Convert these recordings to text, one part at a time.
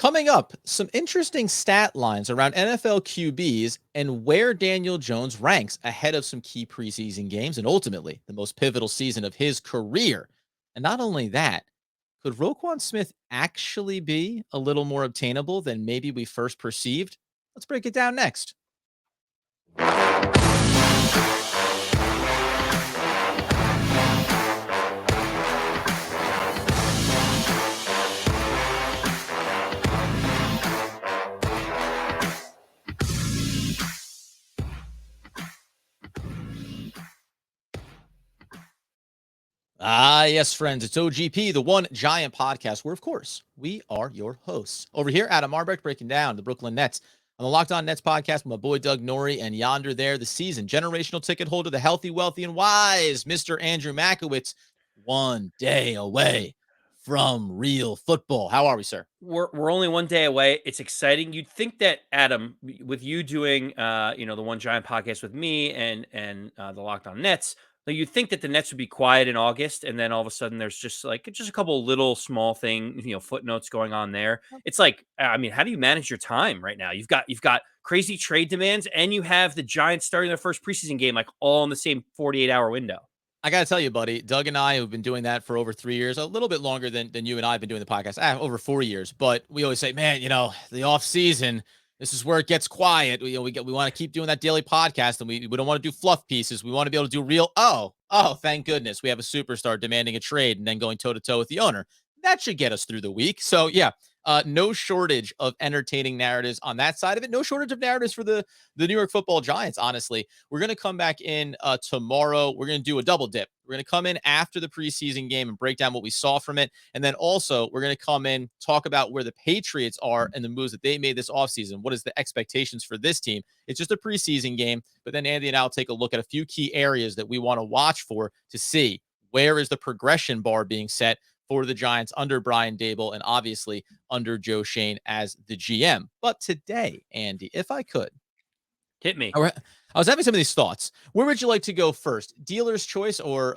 Coming up, some interesting stat lines around NFL QBs and where Daniel Jones ranks ahead of some key preseason games and ultimately the most pivotal season of his career. And not only that, could Roquan Smith actually be a little more obtainable than maybe we first perceived? Let's break it down next. Ah, yes, friends. It's OGP, the One Giant Podcast, where, of course, we are your hosts. Over here, Adam Arbrecht breaking down the Brooklyn Nets on the Locked On Nets podcast with my boy Doug Norrie, and yonder there, the season generational ticket holder, the healthy, wealthy, and wise Mr. Andrew Makowitz, 1 day away from real football. How are we, sir? We're only 1 day away. It's exciting. You'd think that Adam, with you doing the One Giant podcast with me and the Locked On Nets, like you'd think that the Nets would be quiet in August, and then all of a sudden there's just a couple little small thing, footnotes going on there. It's like, I mean, how do you manage your time right now? You've got crazy trade demands, and you have the Giants starting their first preseason game like all in the same 48-hour window. I got to tell you, buddy, Doug and I have been doing that for over 3 years, a little bit longer than you and I have been doing the podcast, over 4 years. But we always say, man, the off season, this is where it gets quiet. We want to keep doing that daily podcast, and we don't want to do fluff pieces. We want to be able to do real. Oh, thank goodness we have a superstar demanding a trade and then going toe to toe with the owner. That should get us through the week. So yeah, no shortage of entertaining narratives on that side of it. No shortage of narratives for the New York Football Giants. Honestly, we're going to come back in tomorrow. We're going to do a double dip. We're going to come in after the preseason game and break down what we saw from it. And then also we're going to come in, talk about where the Patriots are and the moves that they made this offseason. What is the expectations for this team? It's just a preseason game, but then Andy and I will take a look at a few key areas that we want to watch for to see where is the progression bar being set for the Giants under Brian Daboll and obviously under Joe Shane as the GM. But today, Andy, if I could, Hit me. I was having some of these thoughts. Where would you like to go first? Dealer's choice or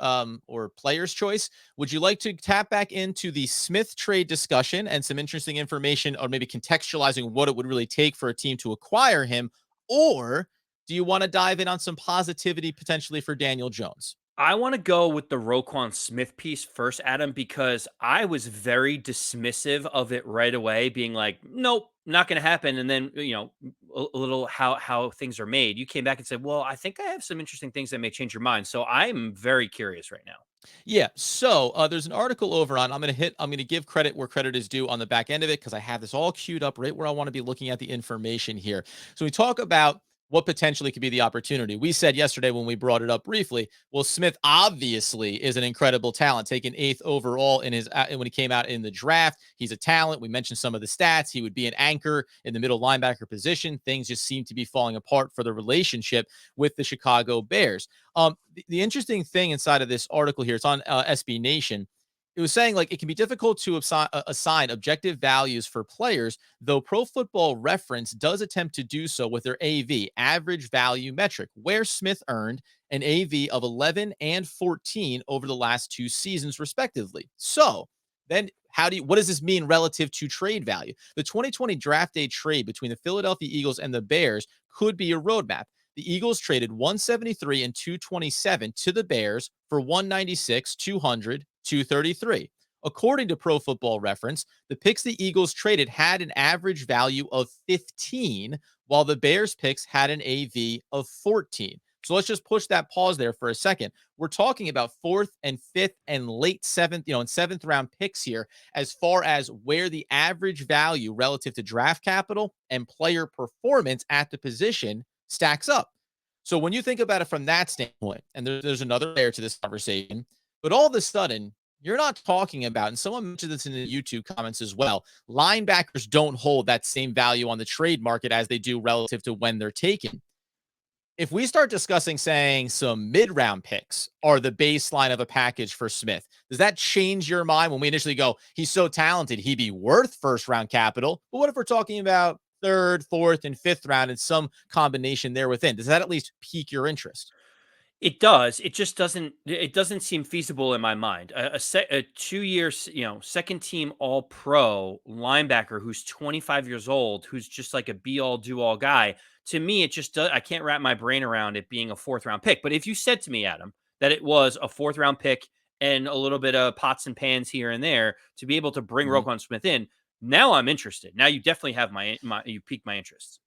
player's choice? Would you like to tap back into the Smith trade discussion and some interesting information, or maybe contextualizing what it would really take for a team to acquire him? Or do you want to dive in on some positivity potentially for Daniel Jones? I want to go with the Roquan Smith piece first, Adam, because I was very dismissive of it right away, being like, "Nope, not going to happen." And then, a little how things are made. You came back and said, "Well, I think I have some interesting things that may change your mind." So I'm very curious right now. Yeah. So there's an article over on. I'm going to give credit where credit is due on the back end of it because I have this all queued up right where I want to be looking at the information here. So we talk about what potentially could be the opportunity. We said yesterday when we brought it up briefly, well, Smith obviously is an incredible talent, taken 8th overall in his when he came out in the draft. He's a talent. We mentioned some of the stats. He would be an anchor in the middle linebacker position. Things just seem to be falling apart for the relationship with the Chicago Bears. The interesting thing inside of this article here, it's on SB Nation. It was saying like it can be difficult to assign objective values for players, though Pro Football Reference does attempt to do so with their AV, average value metric, where Smith earned an AV of 11 and 14 over the last 2 seasons, respectively. So then what does this mean relative to trade value? The 2020 draft day trade between the Philadelphia Eagles and the Bears could be a roadmap. The Eagles traded 173 and 227 to the Bears for 196, 200, 233. According to Pro Football Reference, the picks the Eagles traded had an average value of 15, while the Bears picks had an AV of 14. So let's just push that pause there for a second. We're talking about 4th and 5th and late 7th, and 7th round picks here as far as where the average value relative to draft capital and player performance at the position stacks up. So when you think about it from that standpoint, and there's another layer to this conversation, but all of a sudden, you're not talking about, and someone mentioned this in the YouTube comments as well, linebackers don't hold that same value on the trade market as they do relative to when they're taken. If we start discussing saying some mid-round picks are the baseline of a package for Smith, does that change your mind when we initially go, he's so talented, he'd be worth first-round capital? But what if we're talking about 3rd, 4th, and 5th round and some combination there within? Does that at least pique your interest? It does. It just doesn't. It doesn't seem feasible in my mind. A 2 year, second team All Pro linebacker who's 25 years old, who's just like a be all do all guy. To me, it just does. I can't wrap my brain around it being a fourth round pick. But if you said to me, Adam, that it was a fourth round pick and a little bit of pots and pans here and there to be able to bring Mhm. Roquan Smith in, now I'm interested. Now you definitely have my you piqued my interest.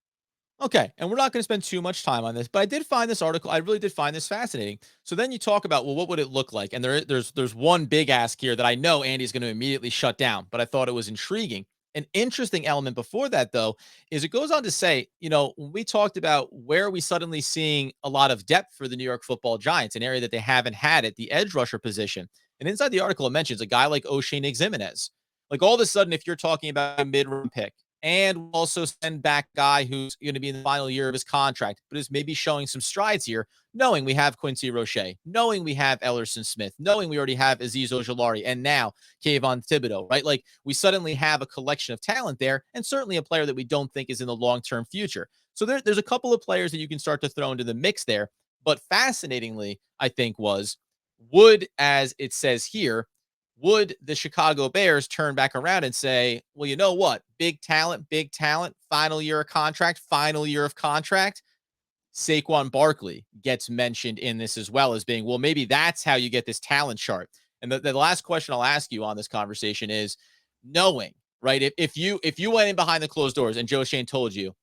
Okay, and we're not going to spend too much time on this, but I did find this article. I really did find this fascinating. So then you talk about, well, what would it look like? And there's one big ask here that I know Andy's going to immediately shut down, but I thought it was intriguing. An interesting element before that, though, is it goes on to say, when we talked about where are we suddenly seeing a lot of depth for the New York Football Giants, an area that they haven't had at the edge rusher position, and inside the article it mentions a guy like O'Shane Ximines. Like all of a sudden, if you're talking about a mid-round pick and also send back a guy who's going to be in the final year of his contract, but is maybe showing some strides here, knowing we have Quincy Roche, knowing we have Ellerson Smith, knowing we already have Aziz Ojolari, and now Kayvon Thibodeau, right? Like we suddenly have a collection of talent there, and certainly a player that we don't think is in the long-term future. So there's a couple of players that you can start to throw into the mix there. But fascinatingly, I think would, as it says here, would the Chicago Bears turn back around and say, well, you know what? Big talent, final year of contract, final year of contract. Saquon Barkley gets mentioned in this as well as being, well, maybe that's how you get this talent chart. And the last question I'll ask you on this conversation is knowing, right? If you went in behind the closed doors and Joe Shane told you,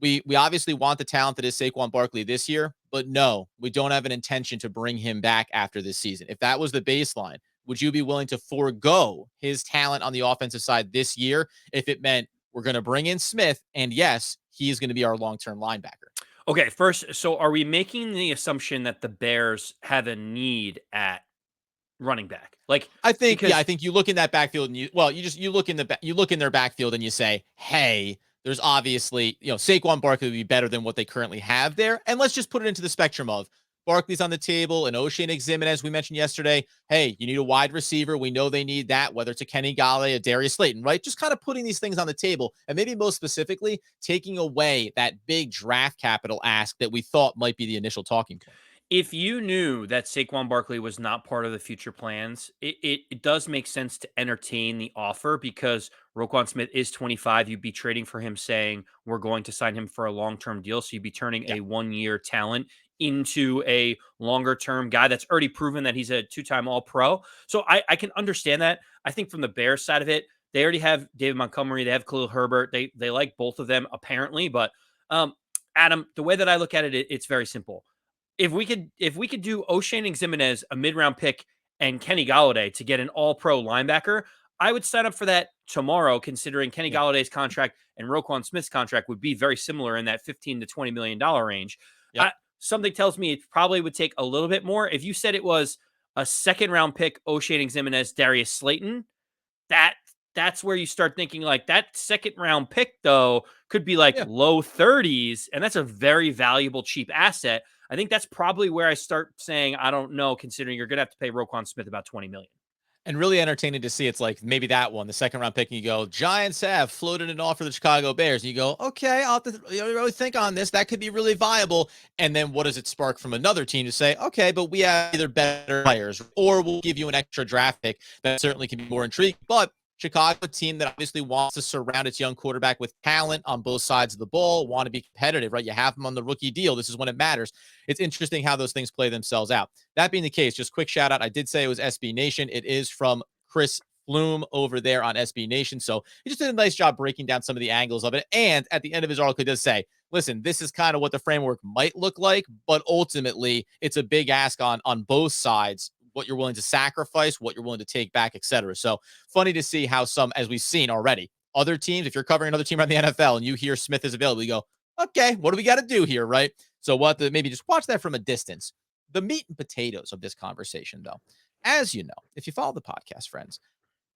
we obviously want the talent that is Saquon Barkley this year, but no, we don't have an intention to bring him back after this season. If that was the baseline, would you be willing to forego his talent on the offensive side this year if it meant we're going to bring in Smith and yes, he's going to be our long-term linebacker? Okay, first, so are we making the assumption that the Bears have a need at running back? Like, I because think you look in that backfield and you look in you look in their backfield and you say, hey, there's obviously, Saquon Barkley would be better than what they currently have there. And let's just put it into the spectrum of Barkley's on the table and O'Shane Exhibit, as we mentioned yesterday. Hey, you need a wide receiver. We know they need that, whether it's a Kenny Galladay, a Darius Slayton, right? Just kind of putting these things on the table and maybe most specifically taking away that big draft capital ask that we thought might be the initial talking point. if you knew that Saquon Barkley was not part of the future plans, it does make sense to entertain the offer because Roquan Smith is 25. You'd be trading for him saying, we're going to sign him for a long term deal. So you'd be turning Yeah. a 1 year talent into a longer term guy that's already proven that he's a 2 time All Pro. So I can understand that. I think from the Bears side of it, they already have David Montgomery, they have Khalil Herbert. They like both of them apparently, but um, Adam, the way that I look at it, it's very simple. If we could do O'Shane and Ximines, a mid-round pick, and Kenny Galladay to get an all-pro linebacker, I would sign up for that tomorrow, considering Kenny Yeah. Galladay's contract and Roquan Smith's contract would be very similar in that $15 to $20 million range. Yep. Something tells me it probably would take a little bit more. If you said it was a second round pick, O'Shane and Ximines, Darius Slayton, that that's where you start thinking like that second round pick though could be like Yeah. low 30s, and that's a very valuable cheap asset. I think that's probably where I start saying I don't know, considering you're going to have to pay Roquan Smith about 20 million. And really entertaining to see. It's like maybe that one, the second round pick, and you go, Giants have floated an offer to the Chicago Bears. And you go, okay, I'll have to really think on this. That could be really viable. And then what does it spark from another team to say, okay, but we have either better players or we'll give you an extra draft pick that certainly can be more intriguing. But Chicago, a team that obviously wants to surround its young quarterback with talent on both sides of the ball, want to be competitive, right? You have them on the rookie deal. This is when it matters. It's interesting how those things play themselves out. That being the case, just quick shout out. I did say it was SB Nation. It is from Chris Flume over there on SB Nation. So he just did a nice job breaking down some of the angles of it. And at the end of his article, he does say, listen, this is kind of what the framework might look like, but ultimately it's a big ask on both sides, what you're willing to sacrifice, what you're willing to take back, etc. So funny to see how some, as we've seen already, other teams, if you're covering another team around the NFL and you hear Smith is available, you go, okay, what do we got to do here, right? So we'll have to maybe just watch that from a distance. The meat and potatoes of this conversation, though, as you know, if you follow the podcast, friends,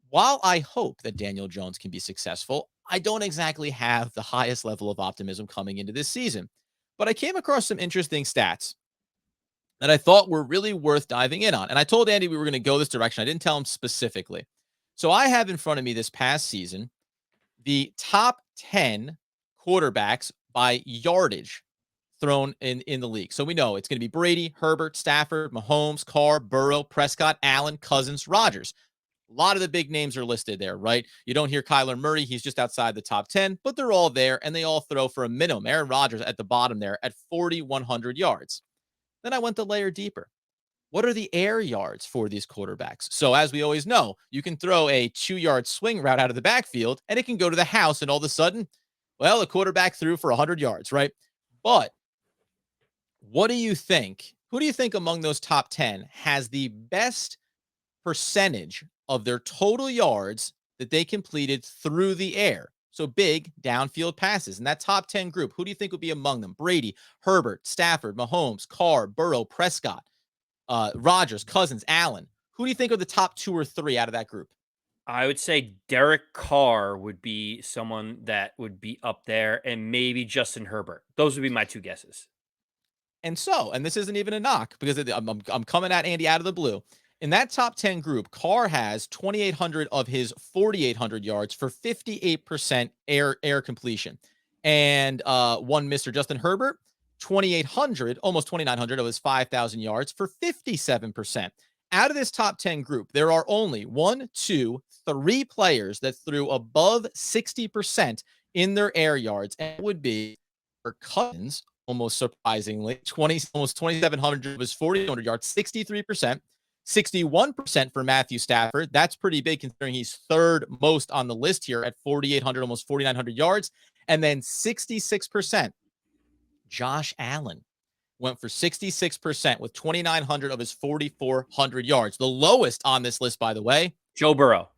while I hope that Daniel Jones can be successful, I don't exactly have the highest level of optimism coming into this season. But I came across some interesting stats that I thought were really worth diving in on. And I told Andy we were going to go this direction. I didn't tell him specifically. So I have in front of me this past season the top 10 quarterbacks by yardage thrown in the league. So we know it's going to be Brady, Herbert, Stafford, Mahomes, Carr, Burrow, Prescott, Allen, Cousins, Rodgers. A lot of the big names are listed there, right? You don't hear Kyler Murray. He's just outside the top 10, but they're all there and they all throw for a minimum. Aaron Rodgers at the bottom there at 4,100 yards. Then I went the layer deeper. What are the air yards for these quarterbacks? So, as we always know, you can throw a 2 yard swing route out of the backfield and it can go to the house, and all of a sudden, well, the quarterback threw for 100 yards, right? But what do you think? Who do you think among those top 10 has the best percentage of their total yards that they completed through the air? So big downfield passes. In that top 10 group, who do you think would be among them? Brady, Herbert, Stafford, Mahomes, Carr, Burrow, Prescott, Rodgers, Cousins, Allen. Who do you think are the top 2 or 3 out of that group? I would say Derek Carr would be someone that would be up there, and maybe Justin Herbert. Those would be my two guesses. And this isn't even a knock because I'm coming at Andy out of the blue. In that top 10 group, Carr has 2,800 of his 4,800 yards for 58% air completion. And one Mr. Justin Herbert, 2,800, almost 2,900 of his 5,000 yards for 57%. Out of this top 10 group, there are only 1, 2, 3 players that threw above 60% in their air yards. And it would be for Cousins, almost surprisingly, 20, almost 2,700 of his 4,200 yards, 63%. 61% for Matthew Stafford. That's pretty big considering he's third most on the list here at 4,800, almost 4,900 yards. And then 66%, Josh Allen went for 66% with 2,900 of his 4,400 yards. The lowest on this list, by the way, Joe Burrow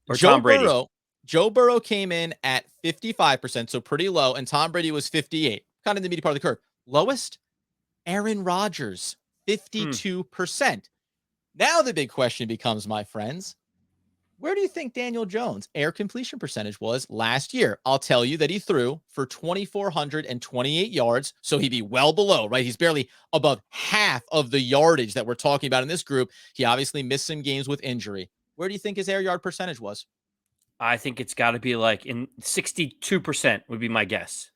or Joe Tom Brady. Burrow. Joe Burrow came in at 55%, so pretty low, and Tom Brady was 58, kind of the meaty part of the curve. Lowest, Aaron Rodgers, Hmm. 52%. Now the big question becomes, my friends, where do you think Daniel Jones' air completion percentage was last year? I'll tell you that he threw for 2,428 yards, so he'd be well below, right? He's barely above half of the yardage that we're talking about in this group. He obviously missed some games with injury. Where do you think his air yard percentage was? I think it's got to be like in 62% would be my guess.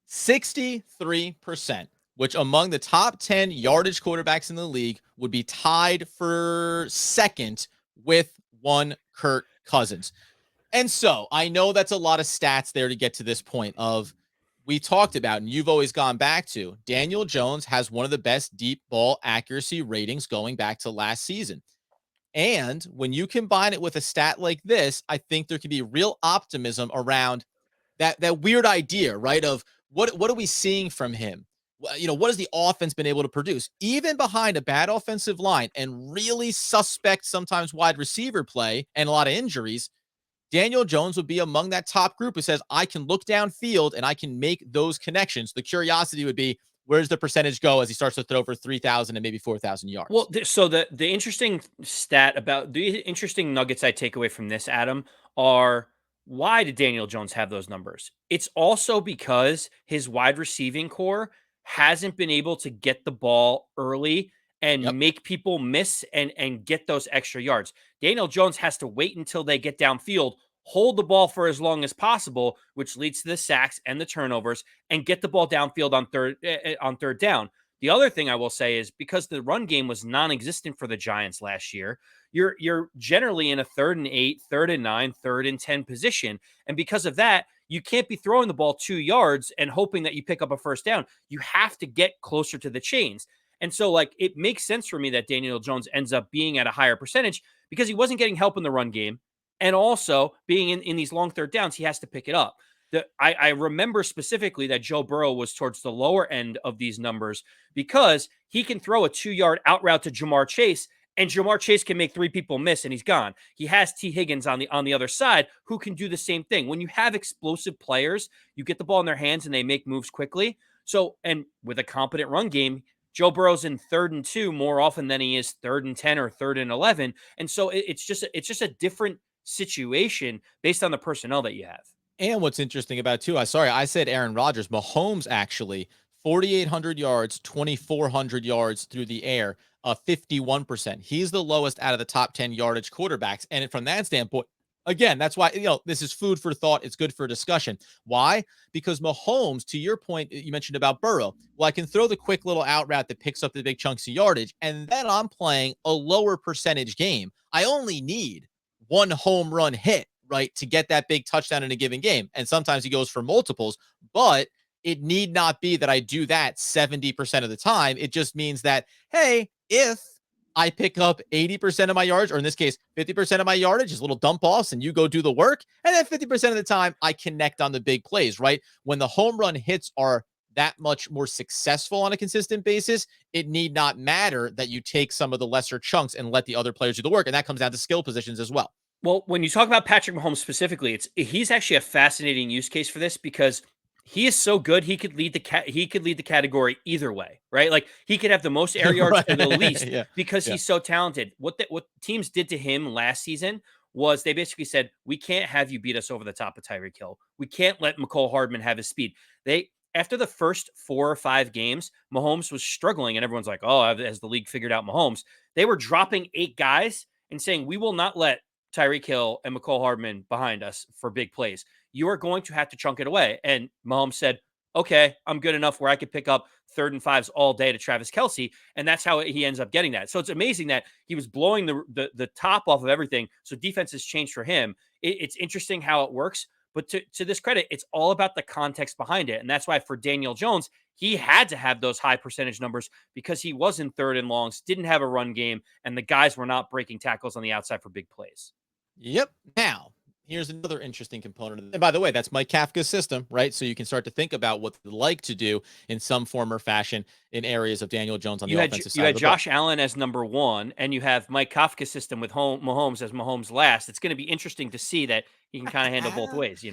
63%, which among the top 10 yardage quarterbacks in the league would be tied for second with one Kirk Cousins. And so I know that's a lot of stats there to get to this point of we talked about, and you've always gone back to Daniel Jones has one of the best deep ball accuracy ratings going back to last season. And when you combine it with a stat like this, I think there can be real optimism around that weird idea, right? Of what are we seeing from him? What has the offense been able to produce, even behind a bad offensive line and really suspect sometimes wide receiver play and a lot of injuries? Daniel Jones would be among that top group who says, I can look downfield and I can make those connections. The curiosity would be, where's the percentage go as he starts to throw for 3,000 and maybe 4,000 Well, yards? so the interesting stat about the interesting nuggets I take away from this, Adam, are why did Daniel Jones have those numbers? It's also because his wide receiving core hasn't been able to get the ball early Yep. and make people miss and get those extra yards. Daniel Jones has to wait until they get downfield, hold the ball for as long as possible, which leads to the sacks and the turnovers, and get the ball downfield on third down. The other thing I will say is because the run game was non-existent for the Giants last year, you're generally in a 3rd and 8, 3rd and 9, 3rd and 10 position, and because of that, you can't be throwing the ball 2 yards and hoping that you pick up a first down. You have to get closer to the chains. And so, like, it makes sense for me that Daniel Jones ends up being at a higher percentage because he wasn't getting help in the run game. And also, being in these long third downs, he has to pick it up. I remember specifically that Joe Burrow was towards the lower end of these numbers because he can throw a 2 yard out route to Jamar Chase, and Jamar Chase can make 3 people miss and he's gone. He has T. Higgins on the other side who can do the same thing. When you have explosive players, you get the ball in their hands and they make moves quickly. So, and with a competent run game, Joe Burrow's in 3rd and 2 more often than he is 3rd and 10 or 3rd and 11. And so it's just a different situation based on the personnel that you have. And what's interesting about too, I said Aaron Rodgers. Mahomes actually 4,800 yards, 2,400 yards through the air, 51%. He's the lowest out of the top 10 yardage quarterbacks. And from that standpoint, Again, that's why, this is food for thought. It's good for discussion. Why? Because Mahomes, to your point, you mentioned about Burrow. Well, I can throw the quick little out route that picks up the big chunks of yardage, and then I'm playing a lower percentage game. I only need one home run hit, right, to get that big touchdown in a given game. And sometimes he goes for multiples, but it need not be that I do that 70% of the time. It just means that, hey, if I pick up 80% of my yards, or in this case, 50% of my yardage is little dump offs, and you go do the work. And then 50% of the time, I connect on the big plays, right? When the home run hits are that much more successful on a consistent basis, it need not matter that you take some of the lesser chunks and let the other players do the work. And that comes down to skill positions as well. Well, when you talk about Patrick Mahomes specifically, he's actually a fascinating use case for this because he is so good. He could lead the category either way, right? Like he could have the most air yards or the Right. least Yeah. because Yeah. he's so talented. What teams did to him last season was they basically said, "We can't have you beat us over the top of Tyreek Hill. We can't let McCole Hardman have his speed." They After the first 4 or 5 games, Mahomes was struggling, and everyone's like, "Oh, has the league figured out Mahomes?" They were dropping 8 guys and saying, "We will not let Tyreek Hill and McCole Hardman behind us for big plays. You are going to have to chunk it away." And Mahomes said, "Okay, I'm good enough where I could pick up 3rd and 5s all day to Travis Kelsey." And that's how he ends up getting that. So it's amazing that he was blowing the top off of everything. So defense has changed for him. It's interesting how it works. But to this credit, it's all about the context behind it. And that's why for Daniel Jones, he had to have those high percentage numbers because he was in 3rd and longs, didn't have a run game, and the guys were not breaking tackles on the outside for big plays. Yep. Now, here's another interesting component. And by the way, that's Mike Kafka's system, right? So you can start to think about what they'd like to do in some form or fashion in areas of Daniel Jones on the offensive You side of had the ball. Josh Allen as number one, and you have Mike Kafka's system with Mahomes as Mahomes last. It's going to be interesting to see that he can kind of handle both ways.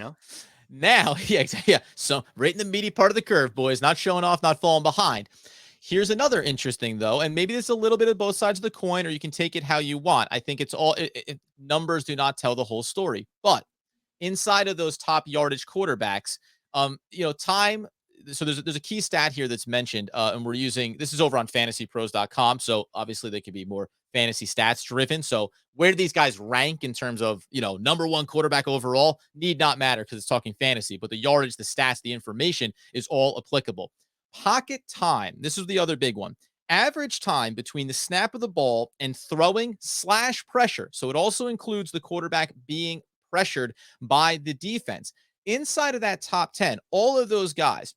Now, yeah, exactly. Yeah. So right in the meaty part of the curve, boys, not showing off, not falling behind. Here's another interesting though, and maybe it's a little bit of both sides of the coin, or you can take it how you want. I think it's all numbers do not tell the whole story, but inside of those top yardage quarterbacks, time. So there's a key stat here that's mentioned, and we're using this is over on fantasypros.com. So obviously they could be more fantasy stats driven. So where do these guys rank in terms of number one quarterback overall? Need not matter because it's talking fantasy, but the yardage, the stats, the information is all applicable. Pocket time. This is the other big one. Average time between the snap of the ball and throwing slash pressure. So it also includes the quarterback being pressured by the defense. Inside of that top 10, all of those guys,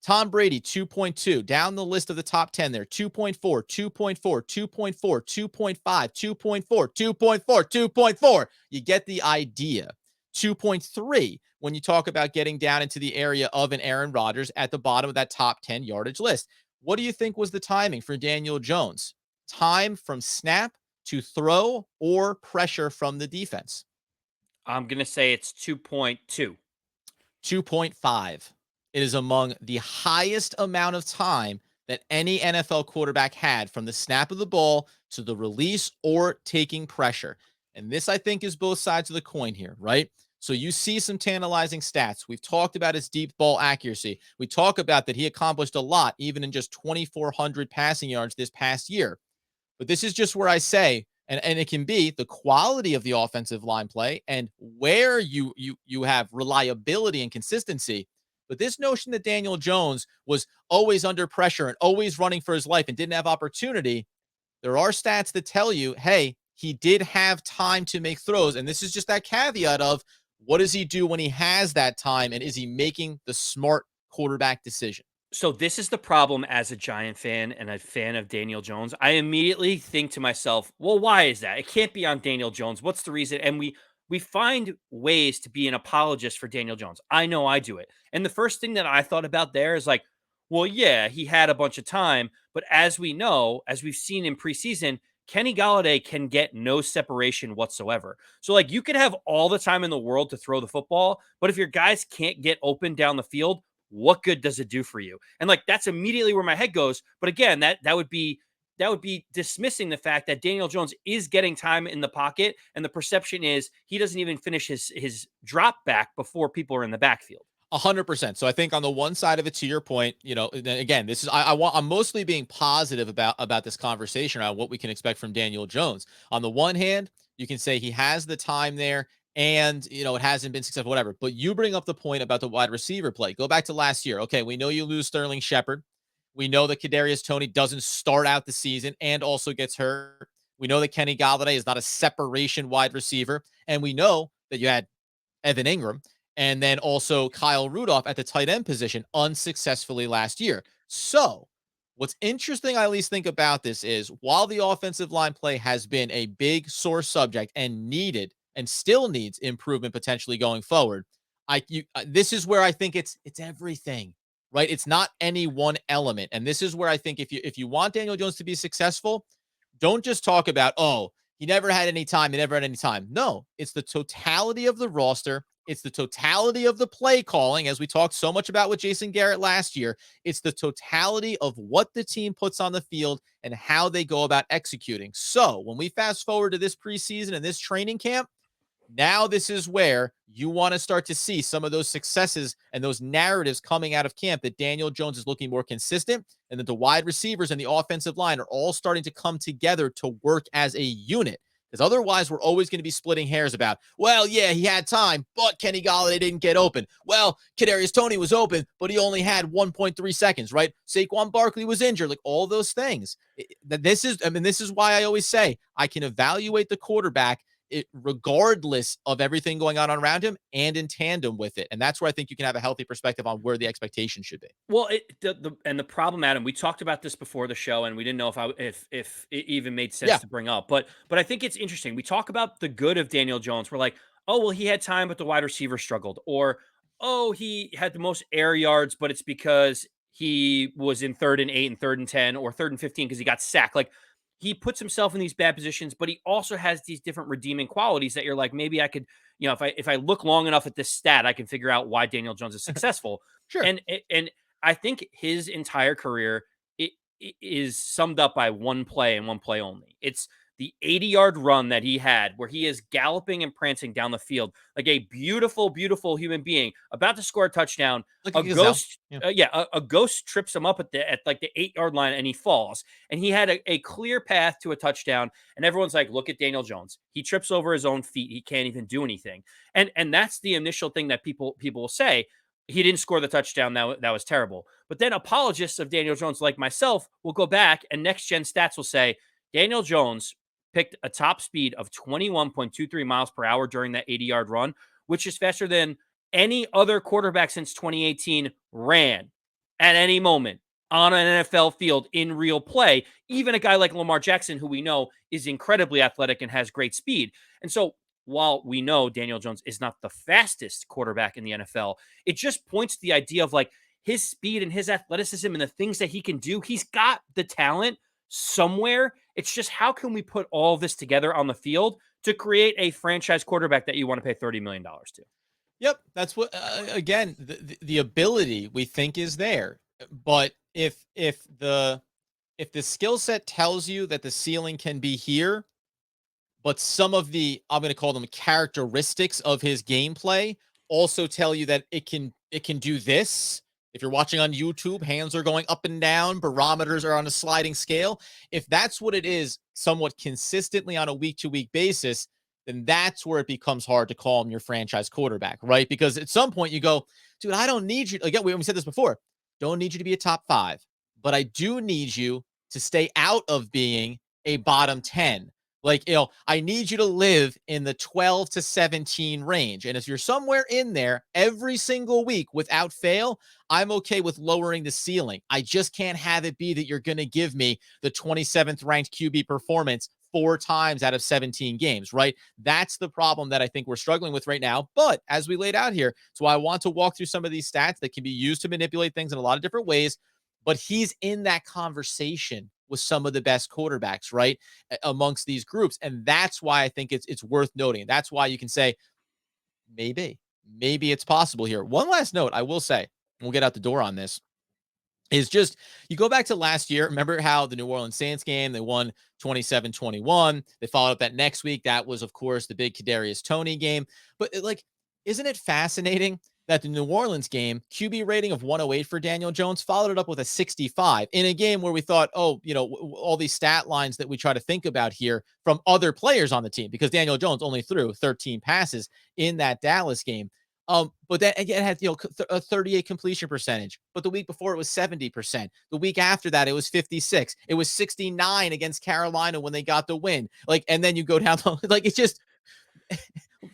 Tom Brady, 2.2, down the list of the top 10 there, 2.4, 2.4, 2.4, 2.5, 2.4, 2.4, 2.4. You get the idea. 2.3 when you talk about getting down into the area of an Aaron Rodgers at the bottom of that top 10 yardage list. What do you think was the timing for Daniel Jones? Time from snap to throw or pressure from the defense? I'm going to say it's 2.2. 2.5. It is among the highest amount of time that any NFL quarterback had from the snap of the ball to the release or taking pressure. And this, I think, is both sides of the coin here, right? So you see some tantalizing stats. We've talked about his deep ball accuracy. We talk about that he accomplished a lot, even in just 2,400 passing yards this past year. But this is just where I say, and it can be the quality of the offensive line play and where you have reliability and consistency. But this notion that Daniel Jones was always under pressure and always running for his life and didn't have opportunity, there are stats that tell you, hey, he did have time to make throws. And this is just that caveat of what does he do when he has that time? And is he making the smart quarterback decision? So this is the problem as a Giant fan and a fan of Daniel Jones. I immediately think to myself, well, why is that? It can't be on Daniel Jones. What's the reason? And we find ways to be an apologist for Daniel Jones. I know I do it. And the first thing that I thought about there is like, well, yeah, he had a bunch of time, but as we know, as we've seen in preseason, Kenny Galladay can get no separation whatsoever. So like you could have all the time in the world to throw the football, but if your guys can't get open down the field, what good does it do for you? And like that's immediately where my head goes. But again, that would be dismissing the fact that Daniel Jones is getting time in the pocket, and the perception is he doesn't even finish his drop back before people are in the backfield. 100%. So I think on the one side of it, to your point, again, this is I'm mostly being positive about this conversation around what we can expect from Daniel Jones. On the one hand, you can say he has the time there and it hasn't been successful, whatever. But you bring up the point about the wide receiver play. Go back to last year. Okay, we know you lose Sterling Shepard. We know that Kadarius Toney doesn't start out the season and also gets hurt. We know that Kenny Galladay is not a separation wide receiver, and we know that you had Evan Ingram, and then also Kyle Rudolph at the tight end position unsuccessfully last year. So, what's interesting, I at least think about this is while the offensive line play has been a big sore subject and needed and still needs improvement potentially going forward, this is where I think it's everything, right? It's not any one element, and this is where I think if you want Daniel Jones to be successful, don't just talk about, oh, he never had any time. He never had any time. No, it's the totality of the roster. It's the totality of the play calling, as we talked so much about with Jason Garrett last year. It's the totality of what the team puts on the field and how they go about executing. So when we fast forward to this preseason and this training camp, now this is where you want to start to see some of those successes and those narratives coming out of camp that Daniel Jones is looking more consistent and that the wide receivers and the offensive line are all starting to come together to work as a unit. Because otherwise, we're always going to be splitting hairs about, well, yeah, he had time, but Kenny Galladay didn't get open. Well, Kadarius Toney was open, but he only had 1.3 seconds, right? Saquon Barkley was injured, like all those things. This is why I always say I can evaluate the quarterback regardless of everything going on around him and in tandem with it. And that's where I think you can have a healthy perspective on where the expectation should be. Well, the problem, Adam, we talked about this before the show, and we didn't know if it even made sense Yeah, to bring up. But I think it's interesting. We talk about the good of Daniel Jones. We're like, oh well, he had time, but the wide receiver struggled, or oh he had the most air yards, but it's because he was in 3rd and 8 and 3rd and 10 or 3rd and 15 because he got sacked. Like he puts himself in these bad positions, but he also has these different redeeming qualities that you're like, maybe I could, if I look long enough at this stat, I can figure out why Daniel Jones is successful. sure. And I think his entire career it is summed up by one play and one play only. It's the 80-yard run that he had where he is galloping and prancing down the field like a beautiful, beautiful human being about to score a touchdown. Like a A gazelle. ghost, Yeah. a ghost trips him up at like the 8-yard line and he falls. And he had a clear path to a touchdown. And everyone's like, look at Daniel Jones. He trips over his own feet. He can't even do anything. And that's the initial thing that people will say. He didn't score the touchdown. That was terrible. But then apologists of Daniel Jones, like myself, will go back and next gen stats will say Daniel Jones picked a top speed of 21.23 miles per hour during that 80-yard run, which is faster than any other quarterback since 2018 ran at any moment on an NFL field in real play. Even a guy like Lamar Jackson, who we know is incredibly athletic and has great speed. And so while we know Daniel Jones is not the fastest quarterback in the NFL, it just points to the idea of like his speed and his athleticism and the things that he can do. He's got the talent somewhere. It's just how can we put all this together on the field to create a franchise quarterback that you want to pay $30 million to? Yep. That's what, again, the ability we think is there. But if the skill set tells you that the ceiling can be here, but some of the, I'm going to call them characteristics of his gameplay also tell you that it can do this. If you're watching on YouTube, hands are going up and down, barometers are on a sliding scale. If that's what it is somewhat consistently on a week to week basis, then that's where it becomes hard to call him your franchise quarterback, right? Because at some point you go, dude, I don't need you. Again, we said this before. Don't need you to be a top 5, but I do need you to stay out of being a bottom 10. Like, I need you to live in the 12 to 17 range. And if you're somewhere in there every single week without fail, I'm okay with lowering the ceiling. I just can't have it be that you're going to give me the 27th ranked QB performance 4 times out of 17 games, right? That's the problem that I think we're struggling with right now. But as we laid out here, so I want to walk through some of these stats that can be used to manipulate things in a lot of different ways. But he's in that conversation with some of the best quarterbacks, right? Amongst these groups. And that's why I think it's worth noting. That's why you can say, maybe it's possible here. One last note I will say, we'll get out the door on this, is just you go back to last year. Remember how the New Orleans Saints game, they won 27-21. They followed up that next week. That was, of course, the big Kadarius Toney game. But like, isn't it fascinating that the New Orleans game, QB rating of 108 for Daniel Jones, followed it up with a 65 in a game where we thought, oh, all these stat lines that we try to think about here from other players on the team, because Daniel Jones only threw 13 passes in that Dallas game. But then again, it had a 38 completion percentage. But the week before it was 70%. The week after that, it was 56. It was 69 against Carolina when they got the win. And then you go down it's just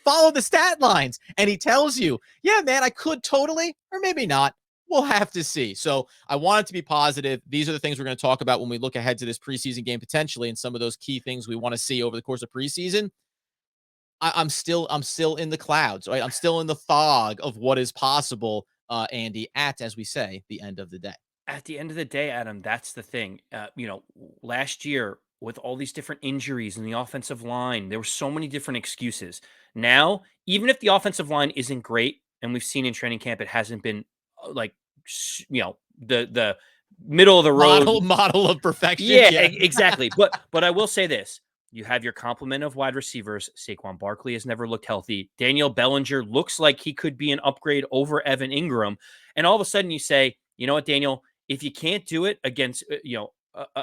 follow the stat lines. And he tells you, yeah, man, I could totally, or maybe not. We'll have to see. So I want it to be positive. These are the things we're going to talk about when we look ahead to this preseason game potentially, and some of those key things we want to see over the course of preseason. I'm still in the clouds, right? I'm still in the fog of what is possible, Andy, at, as we say, the end of the day. At the end of the day, Adam, that's the thing. Last year with all these different injuries in the offensive line, there were so many different excuses. Now, even if the offensive line isn't great, and we've seen in training camp, it hasn't been the middle of the road Model of perfection. Yeah, Yeah. exactly. But I will say this. You have your complement of wide receivers. Saquon Barkley has never looked healthy. Daniel Bellinger looks like he could be an upgrade over Evan Ingram. And all of a sudden you say, you know what, Daniel, if you can't do it against,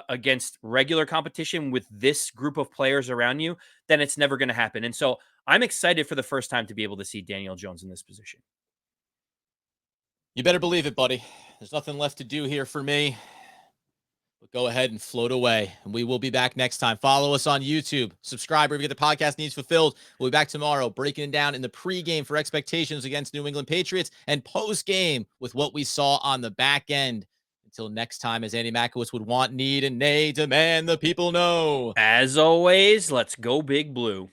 against regular competition with this group of players around you, then it's never going to happen. And so I'm excited for the first time to be able to see Daniel Jones in this position. You better believe it, buddy. There's nothing left to do here for me. But go ahead and float away. And we will be back next time. Follow us on YouTube. Subscribe wherever you get the podcast needs fulfilled. We'll be back tomorrow, breaking down in the pregame for expectations against New England Patriots, and postgame with what we saw on the back end. Until next time, as Andy Makowitz would want, need, and nay, demand the people know. As always, let's go Big Blue.